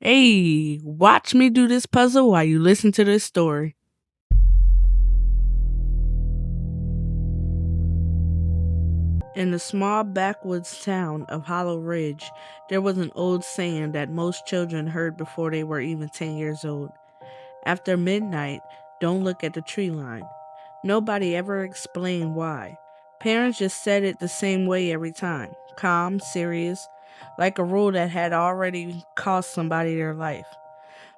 Hey, watch me do this puzzle while you listen to this story. In the small backwoods town of Hollow Ridge, there was an old saying that most children heard before they were even 10 years old. After midnight, don't look at the tree line. Nobody ever explained why. Parents just said it the same way every time, calm, serious, like a rule that had already cost somebody their life.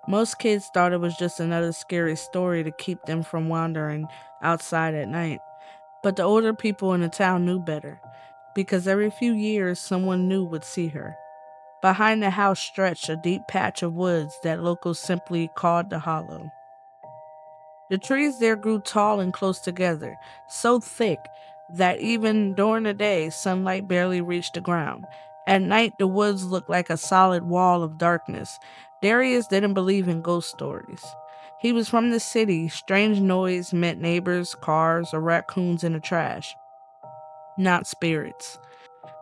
Most kids thought it was just another scary story to keep them from wandering outside at night. But the older people in the town knew better, because every few years someone new would see her. Behind the house stretched a deep patch of woods that locals simply called the Hollow. The trees there grew tall and close together, so thick that even during the day sunlight barely reached the ground. At night, the woods looked like a solid wall of darkness. Darius didn't believe in ghost stories. He was from the city. Strange noise meant neighbors, cars, or raccoons in the trash, not spirits.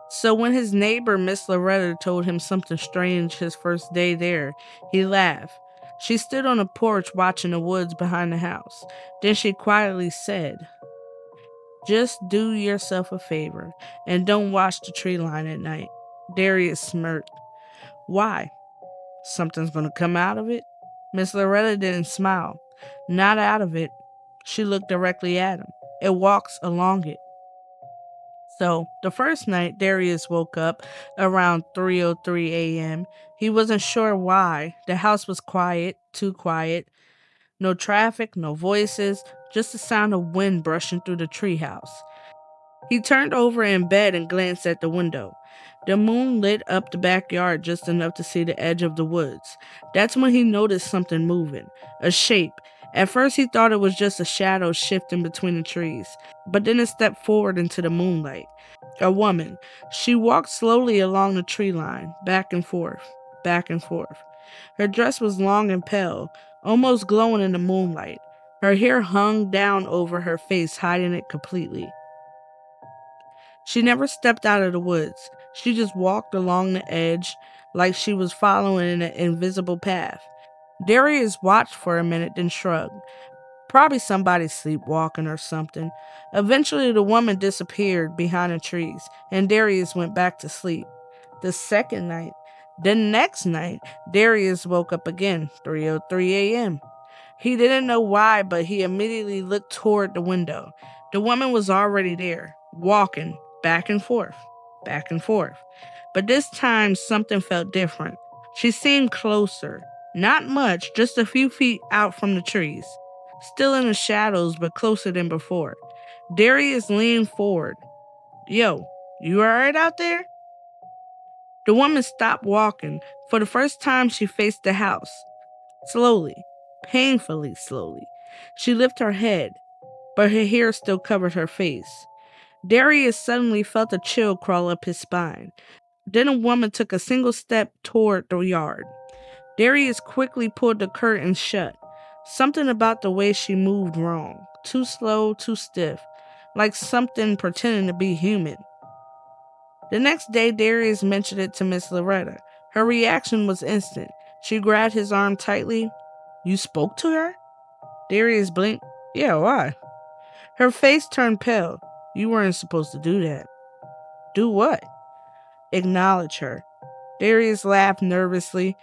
So when his neighbor, Miss Loretta, told him something strange his first day there, he laughed. She stood on the porch watching the woods behind the house. Then she quietly said, "Just do yourself a favor and don't watch the tree line at night." Darius smirked. "Why? Something's gonna come out of it?" Miss Loretta didn't smile. "Not out of it." She looked directly at him. "It walks along it." So, the first night Darius woke up around 3:03 a.m. He wasn't sure why. The house was quiet, too quiet. No traffic, no voices, just the sound of wind brushing through the treehouse. He turned over in bed and glanced at the window. The moon lit up the backyard just enough to see the edge of the woods. That's when he noticed something moving, a shape. At first, he thought it was just a shadow shifting between the trees, but then it stepped forward into the moonlight. A woman. She walked slowly along the tree line, back and forth, back and forth. Her dress was long and pale, almost glowing in the moonlight. Her hair hung down over her face, hiding it completely. She never stepped out of the woods. She just walked along the edge like she was following an invisible path. Darius watched for a minute, then shrugged. Probably somebody sleepwalking or something. Eventually, the woman disappeared behind the trees, and Darius went back to sleep. The second night, the next night, Darius woke up again, 3:03 a.m. He didn't know why, but he immediately looked toward the window. The woman was already there, walking back and forth, back and forth. But this time, something felt different. She seemed closer. Not much, just a few feet out from the trees. Still in the shadows, but closer than before. Darius leaned forward. "Yo, you alright out there?" The woman stopped walking. For the first time, she faced the house. Slowly, painfully slowly. She lifted her head, but her hair still covered her face. Darius suddenly felt a chill crawl up his spine. Then a woman took a single step toward the yard. Darius quickly pulled the curtains shut. Something about the way she moved wrong. Too slow, too stiff. Like something pretending to be human. The next day, Darius mentioned it to Miss Loretta. Her reaction was instant. She grabbed his arm tightly. "You spoke to her?" Darius blinked. "Yeah, why?" Her face turned pale. "You weren't supposed to do that." "Do what?" "Acknowledge her." Darius laughed nervously.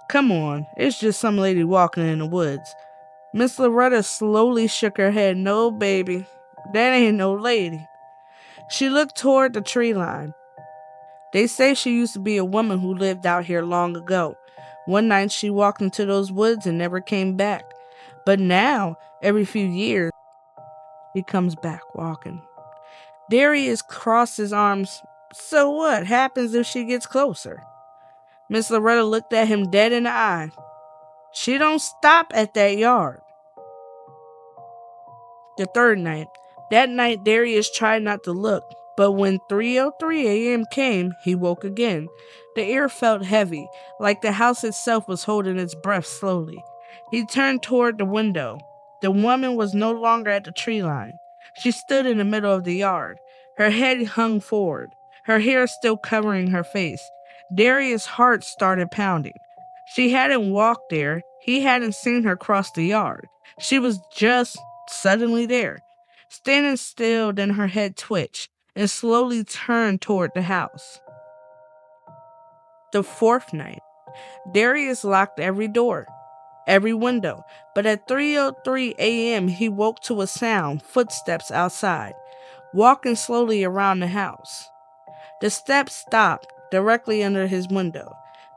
"Come on, it's just some lady walking in the woods." Miss Loretta slowly shook her head. "No, baby, that ain't no lady." She looked toward the tree line. "They say she used to be a woman who lived out here long ago. One night she walked into those woods and never came back. But now, every few years, he comes back walking." Darius crossed his arms. "So what happens if she gets closer?" Miss Loretta looked at him dead in the eye. "She don't stop at that yard." The third night. That night, Darius tried not to look, but when 3:03 a.m. came, he woke again. The air felt heavy, like the house itself was holding its breath slowly. He turned toward the window. The woman was no longer at the tree line. She stood in the middle of the yard. Her head hung forward, her hair still covering her face. Darius' heart started pounding. She hadn't walked there. He hadn't seen her cross the yard. She was just suddenly there, standing still, then her head twitched and slowly turned toward the house. The fourth night, Darius locked every door, every window, but at 3:03 a.m. he woke to a sound, footsteps outside, walking slowly around the house. The steps stopped directly under his window.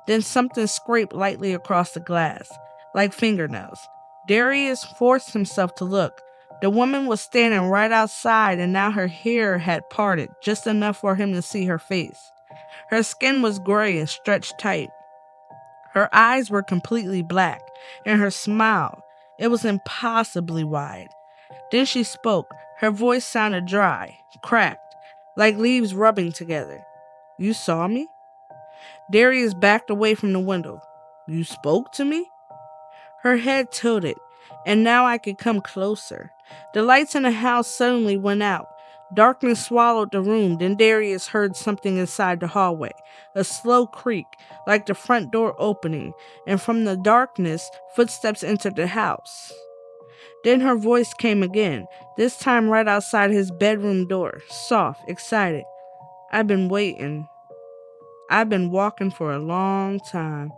Then something scraped lightly across the glass, like fingernails. Darius forced himself to look. The woman was standing right outside, and now her hair had parted just enough for him to see her face. Her skin was gray and stretched tight. Her eyes were completely black, and her smile, it was impossibly wide. Then she spoke. Her voice sounded dry, cracked, like leaves rubbing together. You saw me? Darius backed away from the window. You spoke to me? Her head tilted, and now I could come closer. The lights in the house suddenly went out. Darkness swallowed the room. Then Darius heard something inside the hallway, a slow creak, like the front door opening, and from the darkness, footsteps entered the house. Then her voice came again, this time right outside his bedroom door, soft, excited. I've been waiting. I've been walking for a long time.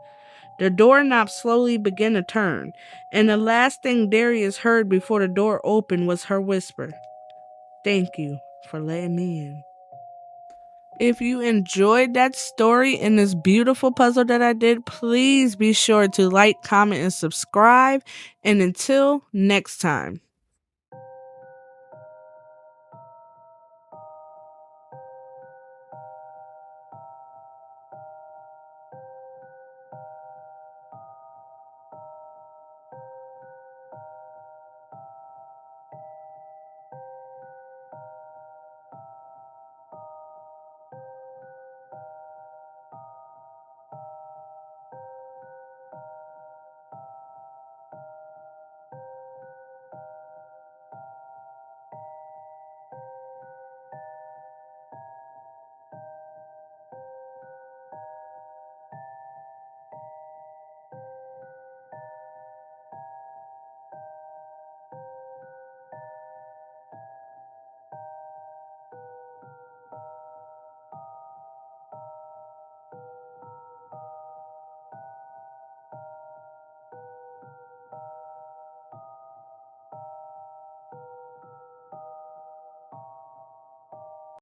The doorknob slowly began to turn, and the last thing Darius heard before the door opened was her whisper, Thank you for letting me in. If you enjoyed that story and this beautiful puzzle that I did, please be sure to like, comment, and subscribe. And until next time.